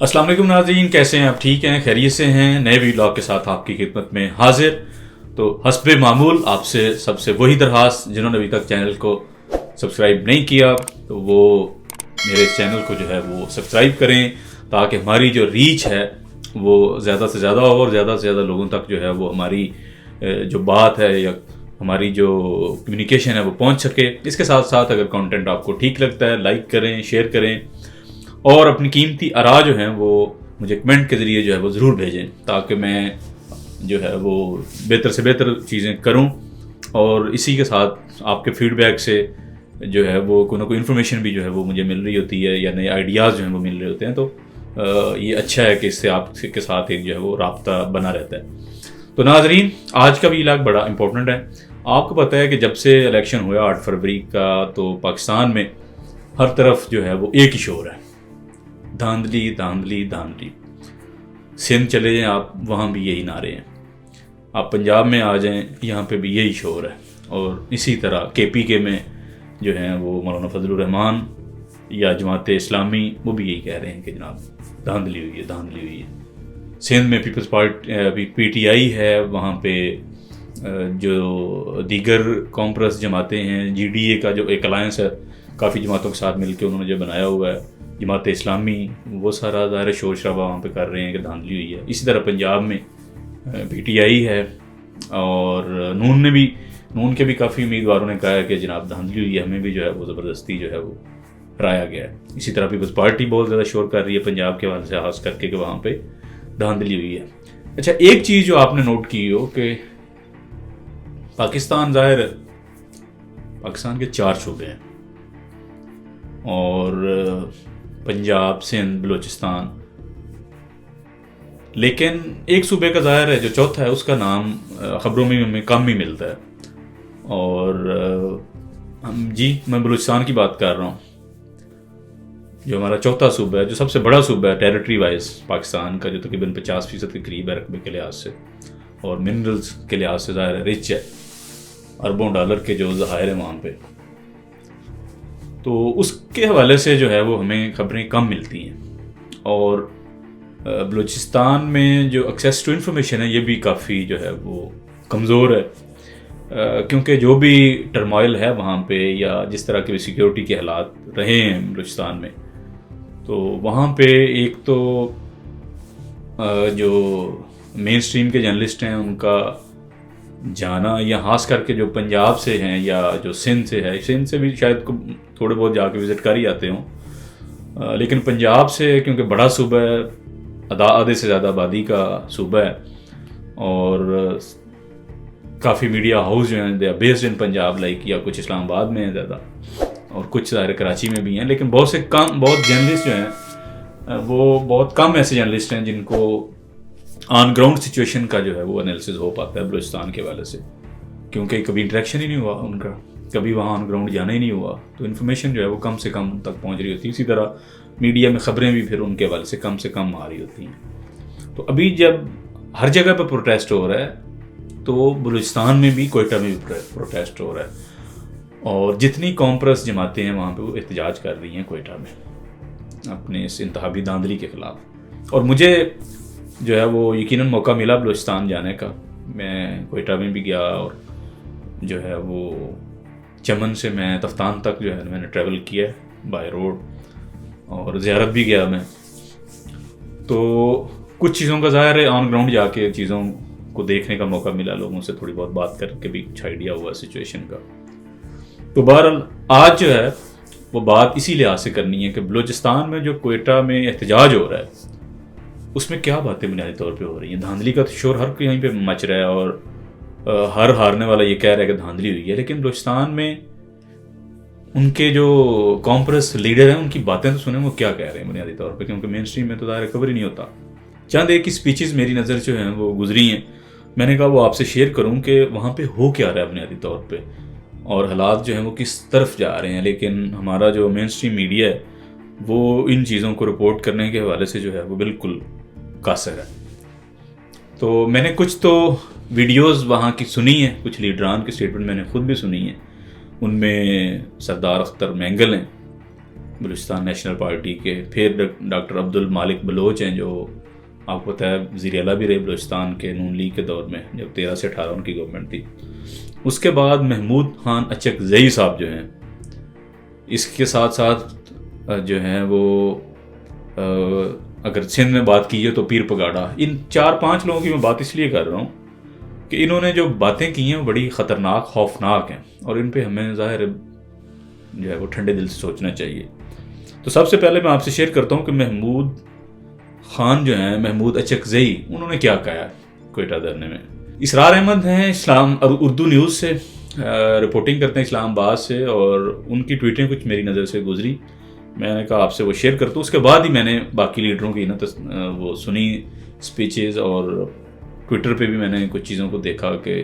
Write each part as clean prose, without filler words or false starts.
السلام علیکم ناظرین، کیسے ہیں آپ؟ ٹھیک ہیں، خیریت سے ہیں؟ نئے ویلاگ کے ساتھ آپ کی خدمت میں حاضر. تو حسب معمول آپ سے سب سے وہی درخواست، جنہوں نے ابھی تک چینل کو سبسکرائب نہیں کیا تو وہ میرے چینل کو جو ہے وہ سبسکرائب کریں، تاکہ ہماری جو ریچ ہے وہ زیادہ سے زیادہ اور زیادہ سے زیادہ لوگوں تک جو ہے وہ ہماری جو بات ہے یا ہماری جو کمیونیکیشن ہے وہ پہنچ سکے. اس کے ساتھ ساتھ اگر کانٹینٹ آپ کو ٹھیک لگتا ہے لائک کریں، شیئر کریں، اور اپنی قیمتی آراء جو ہیں وہ مجھے کمنٹ کے ذریعے جو ہے وہ ضرور بھیجیں، تاکہ میں جو ہے وہ بہتر سے بہتر چیزیں کروں. اور اسی کے ساتھ آپ کے فیڈ بیک سے جو ہے وہ کوئی نہ کوئی انفارمیشن بھی جو ہے وہ مجھے مل رہی ہوتی ہے، یا نئے آئیڈیاز جو ہیں وہ مل رہے ہوتے ہیں. تو یہ اچھا ہے کہ اس سے آپ کے ساتھ ایک جو ہے وہ رابطہ بنا رہتا ہے. تو ناظرین، آج کا ویلاگ بڑا امپورٹنٹ ہے. آپ کو پتہ ہے کہ جب سے الیکشن ہوا 8 فروری کا، تو پاکستان میں ہر طرف جو ہے وہ ایک ہی شور ہے، دھاندلی دھاندلی دھاندلی. سندھ چلے جائیں آپ، وہاں بھی یہی نعرے ہیں. آپ پنجاب میں آ جائیں، یہاں پہ بھی یہی شور ہے. اور اسی طرح کے میں جو ہیں وہ مولانا فضل الرحمان یا جماعت اسلامی، وہ بھی یہی کہہ رہے ہیں کہ جناب دھاندلی ہوئی ہے، دھاندلی ہوئی ہے. سندھ میں پیپلز پارٹی پی ٹی آئی ہے، وہاں پہ جو دیگر کانفرنس جماعتیں ہیں، جی ڈی اے کا جو ایک الائنس ہے کافی جماعتوں کے ساتھ مل کے انہوں نے جو بنایا ہوا ہے، جماعت اسلامی، وہ سارا ظاہر شور شرابہ وہاں پہ کر رہے ہیں کہ دھاندلی ہوئی ہے. اسی طرح پنجاب میں پی ٹی آئی ہے، اور نون کے بھی کافی امیدواروں نے کہا ہے کہ جناب دھاندلی ہوئی ہے، ہمیں بھی جو ہے وہ زبردستی جو ہے وہ ہرایا گیا ہے. اسی طرح پیپلز پارٹی بہت زیادہ شور کر رہی ہے پنجاب کے حوالے سے خاص کر کے کہ وہاں پہ دھاندلی ہوئی ہے. اچھا، ایک چیز جو آپ نے نوٹ کی ہو کہ پاکستان کے 4 صوبے ہیں، اور پنجاب، سندھ، بلوچستان، لیکن ایک صوبے کا ظاہر ہے جو چوتھا ہے اس کا نام خبروں میں ہمیں کم ہی ملتا ہے. اور میں بلوچستان کی بات کر رہا ہوں، جو ہمارا چوتھا صوبہ ہے، جو سب سے بڑا صوبہ ہے ٹیریٹری وائز پاکستان کا، جو تقریباً 50% کے قریب ہے رقبے کے لحاظ سے، اور منرلز کے لحاظ سے ظاہر ہے رچ ہے، اربوں ڈالر کے جو ذخائر ہیں وہاں پہ. تو اس کے حوالے سے جو ہے وہ ہمیں خبریں کم ملتی ہیں. اور بلوچستان میں جو ایکسیس ٹو انفارمیشن ہے یہ بھی کافی جو ہے وہ کمزور ہے، کیونکہ جو بھی ٹرمائل ہے وہاں پہ، یا جس طرح کے سیکیورٹی کے حالات رہے ہیں بلوچستان میں، تو وہاں پہ ایک تو جو مین سٹریم کے جرنلسٹ ہیں ان کا جانا، یا خاص کر کے جو پنجاب سے ہیں یا جو سندھ سے ہے، سندھ سے بھی شاید تھوڑے بہت جا کے وزٹ کر ہی آتے ہوں، لیکن پنجاب سے کیونکہ بڑا صوبہ ہے، آدھے سے زیادہ آبادی کا صوبہ ہے، اور کافی میڈیا ہاؤس جو ہیں they are based in Punjab, like, یا کچھ اسلام آباد میں ہیں زیادہ، اور کچھ ظاہر کراچی میں بھی ہیں. لیکن بہت جرنلسٹ جو ہیں وہ بہت کم ایسے جرنلسٹ ہیں جن کو آن گراؤنڈ سچویشن کا جو ہے وہ انالیسز ہو پاتا ہے بلوچستان کے حوالے سے، کیونکہ کبھی انٹریکشن ہی نہیں ہوا ان کا، کبھی وہاں آن گراؤنڈ جانا ہی نہیں ہوا. تو انفارمیشن جو ہے وہ کم سے کم تک پہنچ رہی ہوتی ہے. اسی طرح میڈیا میں خبریں بھی پھر ان کے حوالے سے کم آ رہی ہوتی ہیں. تو ابھی جب ہر جگہ پہ پروٹیسٹ ہو رہا ہے، تو بلوچستان میں بھی، کوئٹہ میں بھی پروٹیسٹ ہو رہا ہے، اور جتنی کانفرنس جماعتیں ہیں وہاں پہ وہ احتجاج کر رہی ہیں کوئٹہ میں اپنے اس انتخابی دھاندلی کے خلاف. اور مجھے جو ہے وہ یقیناً موقع ملا بلوچستان جانے کا. میں کوئٹہ میں بھی گیا، اور جو ہے وہ چمن سے میں تفتان تک جو ہے میں نے ٹریول کیا بائی روڈ، اور زیارت بھی گیا میں. تو کچھ چیزوں کا ظاہر ہے آن گراؤنڈ جا کے چیزوں کو دیکھنے کا موقع ملا، لوگوں سے تھوڑی بہت بات کر کے بھی کچھ آئیڈیا ہوا سچویشن کا. تو بہرحال آج جو ہے وہ بات اسی لحاظ سے کرنی ہے کہ بلوچستان میں جو کوئٹہ میں احتجاج ہو رہا ہے اس میں کیا باتیں بنیادی طور پہ ہو رہی ہیں. دھاندلی کا شور ہر کہیں پہ مچ رہا ہے، اور ہر ہارنے والا یہ کہہ رہا ہے کہ دھاندلی ہوئی ہے. لیکن بلوچستان میں ان کے جو کانفرنس لیڈر ہیں ان کی باتیں تو سنیں وہ کیا کہہ رہے ہیں بنیادی طور پہ، کیونکہ مین سٹریم میں تو ظاہر خبر ہی نہیں ہوتا. چند ایک کی سپیچز میری نظر جو ہیں وہ گزری ہیں، میں نے کہا وہ آپ سے شیئر کروں کہ وہاں پہ ہو کیا رہا ہے بنیادی طور پہ، اور حالات جو ہیں وہ کس طرف جا رہے ہیں. لیکن ہمارا جو مین سٹریم میڈیا ہے وہ ان چیزوں کو رپورٹ کرنے کے حوالے سے جو ہے وہ بالکل قاصر ہے. تو میں نے کچھ تو ویڈیوز وہاں کی سنی ہیں، کچھ لیڈران کی سٹیٹمنٹ میں نے خود بھی سنی ہیں. ان میں سردار اختر مینگل ہیں، بلوچستان نیشنل پارٹی کے. پھر ڈاکٹر عبد المالک بلوچ ہیں جو آپ کو پتہ ہے وزیر اعلیٰ بھی رہے بلوچستان کے نون لیگ کے دور میں جب 13 سے 18 ان کی گورنمنٹ تھی. اس کے بعد محمود خان اچکزئی صاحب جو ہیں, اس کے ساتھ ساتھ جو ہیں وہ اگر سندھ میں بات کی ہے تو پیر پگاڑا. ان 4-5 لوگوں کی میں بات اس لیے کر رہا ہوں کہ انہوں نے جو باتیں کی ہیں وہ بڑی خطرناک خوفناک ہیں, اور ان پہ ہمیں ظاہر جو ہے وہ ٹھنڈے دل سے سوچنا چاہیے. تو سب سے پہلے میں آپ سے شیئر کرتا ہوں کہ محمود خان جو ہیں, محمود اچکزئی, انہوں نے کیا کہا کوئٹہ دھرنے میں. اسرار احمد ہیں اسلام اردو نیوز سے رپورٹنگ کرتے ہیں اسلام آباد سے, اور ان کی ٹویٹیں کچھ میری نظر سے گزری, میں نے کہا آپ سے وہ شیئر کرتا ہوں. اس کے بعد ہی میں نے باقی لیڈروں کی وہ سنی اسپیچز, اور ٹویٹر پہ بھی میں نے کچھ چیزوں کو دیکھا کہ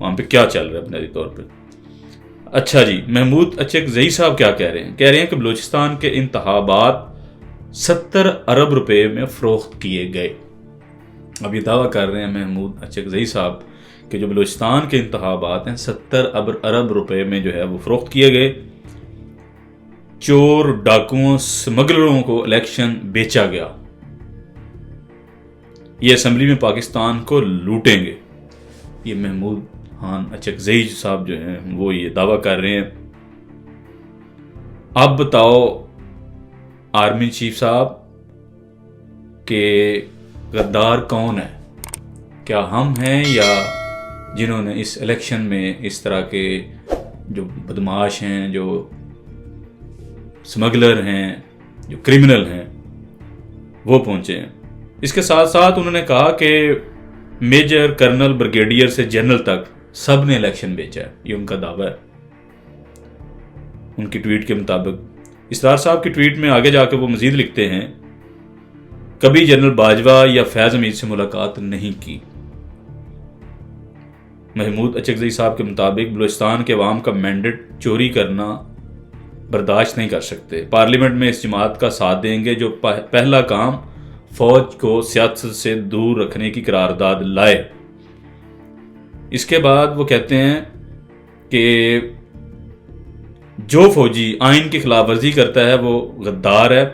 وہاں پہ کیا چل رہا ہے بنیادی طور پہ. اچھا جی, محمود اچکزئی صاحب کیا کہہ رہے ہیں کہ بلوچستان کے انتخابات 70 ارب روپے میں فروخت کیے گئے. اب یہ دعویٰ کر رہے ہیں محمود اچکزئی صاحب کہ جو بلوچستان کے انتخابات ہیں 70 ارب روپے میں جو ہے وہ فروخت کیے گئے. چور, ڈاکوؤں, سمگلروں کو الیکشن بیچا گیا, یہ اسمبلی میں پاکستان کو لوٹیں گے. یہ محمود خان اچکزئی صاحب جو ہیں وہ یہ دعویٰ کر رہے ہیں. اب بتاؤ آرمی چیف صاحب کہ غدار کون ہے, کیا ہم ہیں یا جنہوں نے اس الیکشن میں اس طرح کے جو بدماش ہیں, جو سمگلر ہیں, جو کرمنل ہیں, وہ پہنچے ہیں. اس کے ساتھ ساتھ انہوں نے کہا کہ میجر, کرنل, بریگیڈیئر سے جنرل تک سب نے الیکشن بیچا ہے. یہ ان کا دعویٰ ہے ان کی ٹویٹ کے مطابق. اسرار صاحب کی ٹویٹ میں آگے جا کے وہ مزید لکھتے ہیں کبھی جنرل باجوہ یا فیض حمید سے ملاقات نہیں کی. محمود اچکزئی صاحب کے مطابق بلوچستان کے عوام کا مینڈیٹ چوری کرنا برداشت نہیں کر سکتے. پارلیمنٹ میں اس جماعت کا ساتھ دیں گے جو پہلا کام فوج کو سیاست سے دور رکھنے کی قرارداد لائے. اس کے بعد وہ کہتے ہیں کہ جو فوجی آئین کی خلاف ورزی کرتا ہے وہ غدار ہے,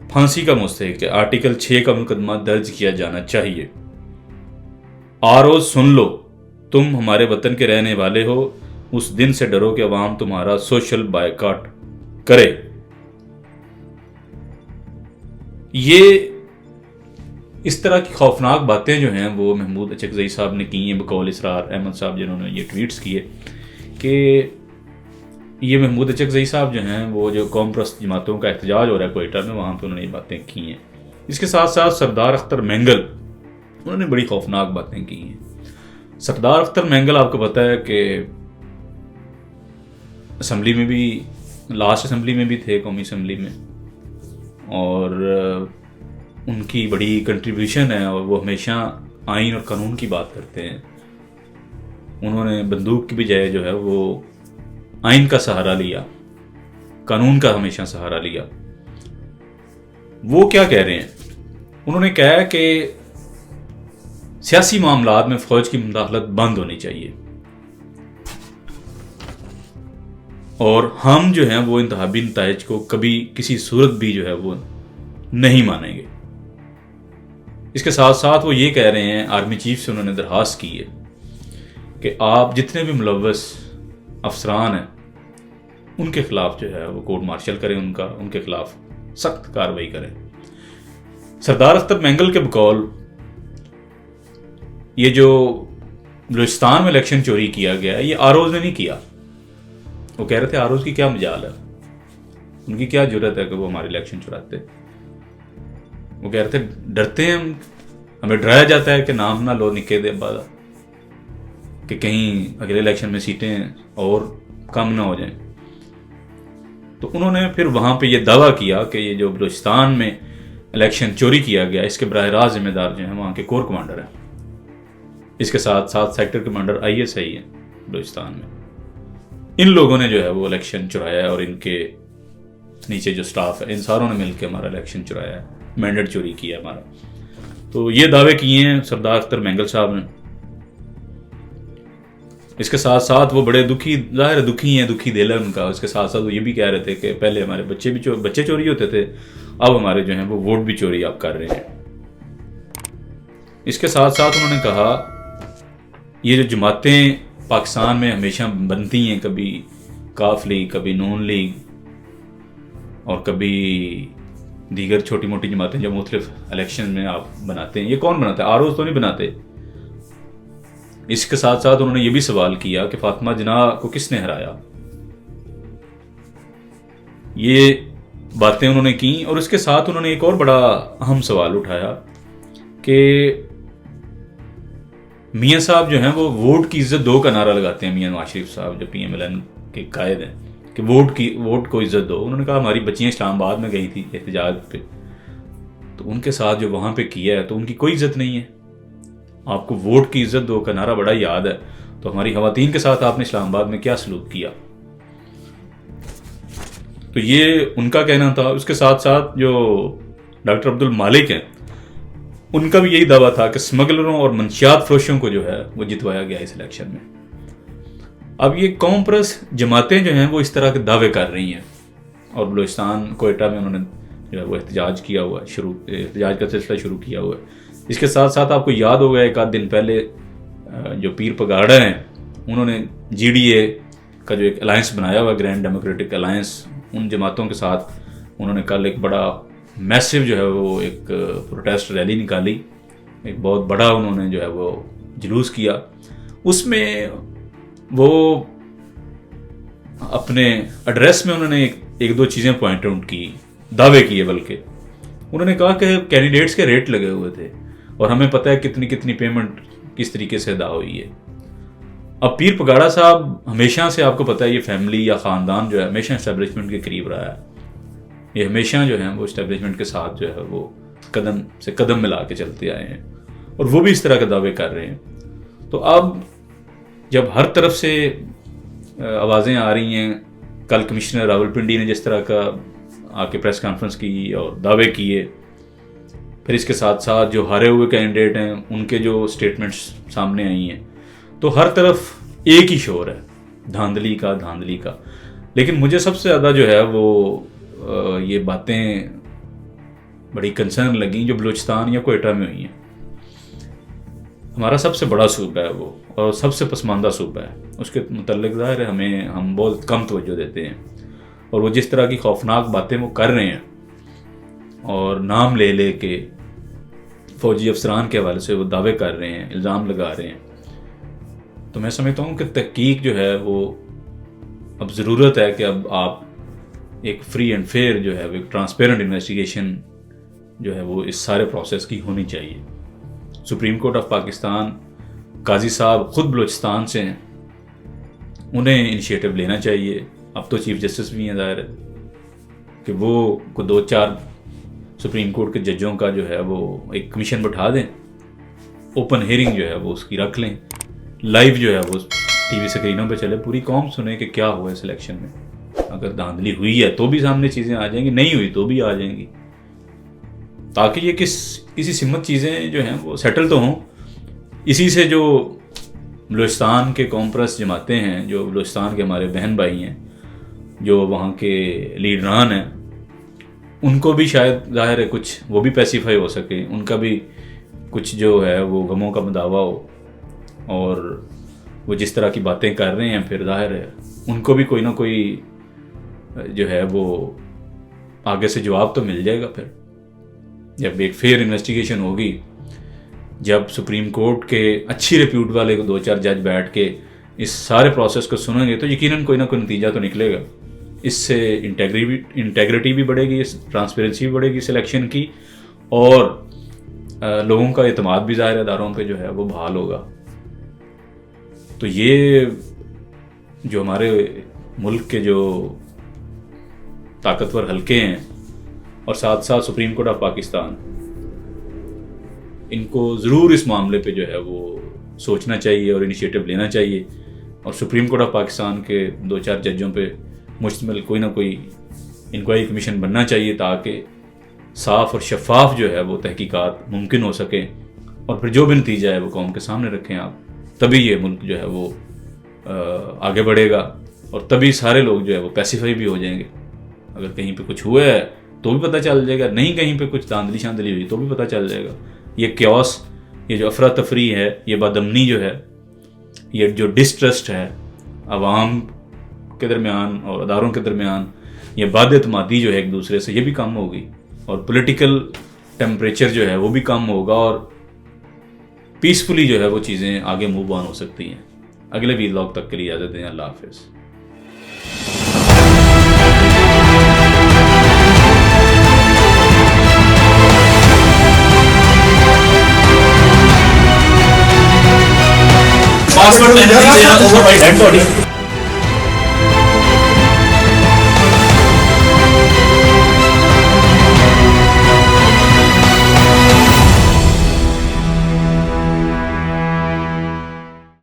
پھانسی کا مستحق ہے. آرٹیکل 6 کا مقدمہ درج کیا جانا چاہیے. سن لو, تم ہمارے وطن کے رہنے والے ہو, اس دن سے ڈرو کہ عوام تمہارا سوشل بائیکاٹ کرے. یہ اس طرح کی خوفناک باتیں جو ہیں وہ محمود اچکزئی صاحب نے کی ہیں بقول اسرار احمد صاحب جنہوں نے یہ ٹویٹس کیے کہ یہ محمود اچکزئی صاحب جو ہیں وہ جو قوم پرست جماعتوں کا احتجاج ہو رہا ہے کوئٹہ میں, وہاں پہ انہوں نے یہ باتیں کی ہیں. اس کے ساتھ ساتھ سردار اختر مینگل, انہوں نے بڑی خوفناک باتیں کی ہیں. سردار اختر مینگل آپ کو پتہ ہے کہ اسمبلی میں بھی, لاسٹ اسمبلی میں بھی تھے, قومی اسمبلی میں, اور ان کی بڑی کنٹریبیوشن ہے اور وہ ہمیشہ آئین اور قانون کی بات کرتے ہیں. انہوں نے بندوق کی بجائے جو ہے وہ آئین کا سہارا لیا, قانون کا ہمیشہ سہارا لیا. وہ کیا کہہ رہے ہیں, انہوں نے کہا کہ سیاسی معاملات میں فوج کی مداخلت بند ہونی چاہیے, اور ہم جو ہیں وہ انتخابی نتائج کو کبھی کسی صورت بھی جو ہے وہ نہیں مانیں گے. اس کے ساتھ ساتھ وہ یہ کہہ رہے ہیں, آرمی چیف سے انہوں نے درخواست کی ہے کہ آپ جتنے بھی ملوث افسران ہیں ان کے خلاف جو ہے وہ کورٹ مارشل کریں, ان کے خلاف سخت کارروائی کریں. سردار اختر مینگل کے بقول یہ جو بلوچستان میں الیکشن چوری کیا گیا ہے یہ آروز نے نہیں کیا. وہ کہہ رہے تھے آروز کی کیا مجال ہے, ان کی کیا جرت ہے کہ وہ ہمارے الیکشن چراتے. وہ کہہ رہے تھے ڈرتے ہیں ہمیں ڈرایا جاتا ہے کہ نام نہ لو نکے دے بادا, کہ کہیں اگلے الیکشن میں سیٹیں اور کم نہ ہو جائیں. تو انہوں نے پھر وہاں پہ یہ دعویٰ کیا کہ یہ جو بلوچستان میں الیکشن چوری کیا گیا اس کے براہ راست ذمہ دار جو ہیں وہاں کے کور کمانڈر ہیں. اس کے ساتھ ساتھ سیکٹر کمانڈر ISI ہیں بلوچستان میں. ان لوگوں نے جو ہے وہ الیکشن چرایا ہے, اور ان کے نیچے جو سٹاف ہے ان ساروں نے مل کے ہمارا الیکشن چرایا ہے, مینڈیٹ چوری کیا ہمارا. تو یہ دعوے کیے ہیں سردار اختر مینگل صاحب نے. اس کے ساتھ ساتھ وہ بڑے دکھی، ظاہر دکھی ہیں، دکھی دل ہے ان کا. اس کے ساتھ ساتھ وہ یہ بھی کہہ رہے تھے کہ پہلے ہمارے بچے چوری ہوتے تھے، اب ہمارے جو ہیں وہ ووٹ بھی چوری آپ کر رہے ہیں. اس کے ساتھ ساتھ انہوں نے کہا یہ جو جماعتیں پاکستان میں ہمیشہ بنتی ہیں، کبھی کاف لیگ، کبھی نون لیگ اور کبھی دیگر چھوٹی موٹی جماعتیں جو مختلف الیکشن میں آپ بناتے ہیں، یہ کون بناتا ہے؟ آروز تو نہیں بناتے. اس کے ساتھ ساتھ انہوں نے یہ بھی سوال کیا کہ فاطمہ جناح کو کس نے ہرایا. یہ باتیں انہوں نے کی. اور اس کے ساتھ انہوں نے ایک اور بڑا اہم سوال اٹھایا کہ میاں صاحب جو ہیں وہ ووٹ کی عزت دو کا نعرہ لگاتے ہیں. میاں نواز شریف صاحب جو پی ایم ایل این کے قائد ہیں کہ ووٹ کو عزت دو. انہوں نے کہا ہماری بچیاں اسلام آباد میں گئی تھی احتجاج پہ، تو ان کے ساتھ جو وہاں پہ کیا ہے تو ان کی کوئی عزت نہیں ہے. آپ کو ووٹ کی عزت دو کا نعرہ بڑا یاد ہے، تو ہماری خواتین کے ساتھ آپ نے اسلام آباد میں کیا سلوک کیا؟ تو یہ ان کا کہنا تھا. اس کے ساتھ ساتھ جو ڈاکٹر عبد المالک ہیں ان کا بھی یہی دعویٰ تھا کہ اسمگلروں اور منشیات فروشوں کو جو ہے وہ جتوایا گیا اس الیکشن میں. اب یہ قوم پرست جماعتیں جو ہیں وہ اس طرح کے دعوے کر رہی ہیں، اور بلوچستان کوئٹہ میں انہوں نے جو ہے وہ احتجاج کیا ہوا ہے، احتجاج کا سلسلہ شروع کیا ہوا ہے. اس کے ساتھ ساتھ آپ کو یاد ہوگا ایک آدھ دن پہلے جو پیر پگاڑا ہیں انہوں نے جی ڈی اے کا جو ایک الائنس بنایا ہوا ہے، گرینڈ ڈیموکریٹک الائنس، ان جماعتوں کے ساتھ انہوں نے کل ایک بڑا میسو جو ہے وہ ایک پروٹیسٹ ریلی نکالی. ایک بہت بڑا انہوں نے جو ہے وہ جلوس کیا. اس میں وہ اپنے ایڈریس میں انہوں نے ایک دو چیزیں پوائنٹ آؤٹ کی، دعوے کیے. بلکہ انہوں نے کہا کہ کینڈیڈیٹس کے ریٹ لگے ہوئے تھے اور ہمیں پتہ ہے کتنی پیمنٹ کس طریقے سے ادا ہوئی ہے. اب پیر پگاڑا صاحب ہمیشہ سے آپ کو پتہ ہے یہ فیملی یا خاندان جو ہے ہمیشہ اسٹیبلشمنٹ کے قریب رہا ہے. یہ ہمیشہ جو ہے وہ اسٹیبلشمنٹ کے ساتھ جو ہے وہ قدم سے قدم ملا کے چلتے آئے ہیں، اور وہ بھی اس طرح کے دعوے کر رہے ہیں. تو اب جب ہر طرف سے آوازیں آ رہی ہیں، کل کمشنر راولپنڈی نے جس طرح کا آ کے پریس کانفرنس کی اور دعوے کیے، پھر اس کے ساتھ ساتھ جو ہارے ہوئے کینڈیڈیٹ ہیں ان کے جو سٹیٹمنٹس سامنے آئی ہیں، تو ہر طرف ایک ہی شور ہے دھاندلی کا. لیکن مجھے سب سے زیادہ جو ہے وہ یہ باتیں بڑی کنسرن لگیں جو بلوچستان یا کوئٹہ میں ہوئی ہیں. ہمارا سب سے بڑا صوبہ ہے وہ، اور سب سے پسماندہ صوبہ ہے. اس کے متعلق ظاہر ہے ہم بہت کم توجہ دیتے ہیں، اور وہ جس طرح کی خوفناک باتیں وہ کر رہے ہیں اور نام لے کے فوجی افسران کے حوالے سے وہ دعوے کر رہے ہیں، الزام لگا رہے ہیں، تو میں سمجھتا ہوں کہ تحقیق جو ہے وہ اب ضرورت ہے کہ اب آپ ایک فری اینڈ فیئر جو ہے وہ ایک ٹرانسپیرنٹ انویسٹیگیشن جو ہے وہ اس سارے پروسیس کی ہونی چاہیے. سپریم کورٹ آف پاکستان قاضی صاحب خود بلوچستان سے ہیں، انہیں انیشیٹو لینا چاہیے. اب تو چیف جسٹس بھی ہیں، ظاہر ہے کہ وہ کو 2-4 سپریم کورٹ کے ججوں کا جو ہے وہ ایک کمیشن بٹھا دیں، اوپن ہیئرنگ جو ہے وہ اس کی رکھ لیں، لائیو جو ہے وہ ٹی وی اسکرینوں پہ چلے، پوری قوم سنے کہ کیا ہوا اس الیکشن میں. اگر دھاندلی ہوئی ہے تو بھی سامنے چیزیں آ جائیں گی، نہیں ہوئی تو بھی آ جائیں گی، تاکہ یہ کسی سمت چیزیں جو ہیں وہ سیٹل تو ہوں. اسی سے جو بلوچستان کے قوم پرست جماعتیں ہیں، جو بلوچستان کے ہمارے بہن بھائی ہیں، جو وہاں کے لیڈران ہیں، ان کو بھی شاید ظاہر ہے کچھ وہ بھی پیسیفائی ہو سکے، ان کا بھی کچھ جو ہے وہ غموں کا مداوع ہو. اور وہ جس طرح کی باتیں کر رہے ہیں پھر ظاہر ہے ان کو بھی کوئی نہ کوئی جو ہے وہ آگے سے جواب تو مل جائے گا. پھر جب ایک فیئر انویسٹیگیشن ہوگی، جب سپریم کورٹ کے اچھی ریپیوٹ والے کو 2-4 جج بیٹھ کے اس سارے پروسیس کو سنیں گے تو یقیناً کوئی نہ کوئی نتیجہ تو نکلے گا. اس سے انٹیگریٹی بھی بڑھے گی، ٹرانسپیرنسی بھی بڑھے گی سلیکشن کی، اور لوگوں کا اعتماد بھی ظاہر اداروں پہ جو ہے وہ بحال ہوگا. تو یہ جو ہمارے ملک کے جو طاقتور حلقے ہیں اور ساتھ ساتھ سپریم کورٹ آف پاکستان، ان کو ضرور اس معاملے پہ جو ہے وہ سوچنا چاہیے اور انیشیٹو لینا چاہیے، اور سپریم کورٹ آف پاکستان کے 2-4 ججوں پہ مشتمل کوئی نہ کوئی انکوائری کمیشن بننا چاہیے، تاکہ صاف اور شفاف جو ہے وہ تحقیقات ممکن ہو سکیں، اور پھر جو بھی نتیجہ ہے وہ قوم کے سامنے رکھیں آپ. تبھی یہ ملک جو ہے وہ آگے بڑھے گا اور تبھی سارے لوگ جو ہے وہ پیسیفائی بھی ہو جائیں گے. اگر کہیں پہ کچھ ہوا ہے تو بھی پتہ چل جائے گا, نہیں کہیں پہ کچھ دھاندلی شاندلی ہوئی تو بھی پتہ چل جائے گا. یہ کیوس, یہ جو افراتفری ہے, یہ بدامنی جو ہے, یہ جو ڈسٹرسٹ ہے عوام کے درمیان اور اداروں کے درمیان, یہ بد اعتمادی جو ہے ایک دوسرے سے, یہ بھی کم ہوگی اور پولیٹیکل ٹیمپریچر جو ہے وہ بھی کم ہوگا اور پیسفلی جو ہے وہ چیزیں آگے موو آن ہو سکتی ہیں. اگلے ویلاگ تک کے لیے اجازت دیں. اللہ حافظ. پاسورڈ میں نے دینا اوور بائی ڈیڈ باڈی.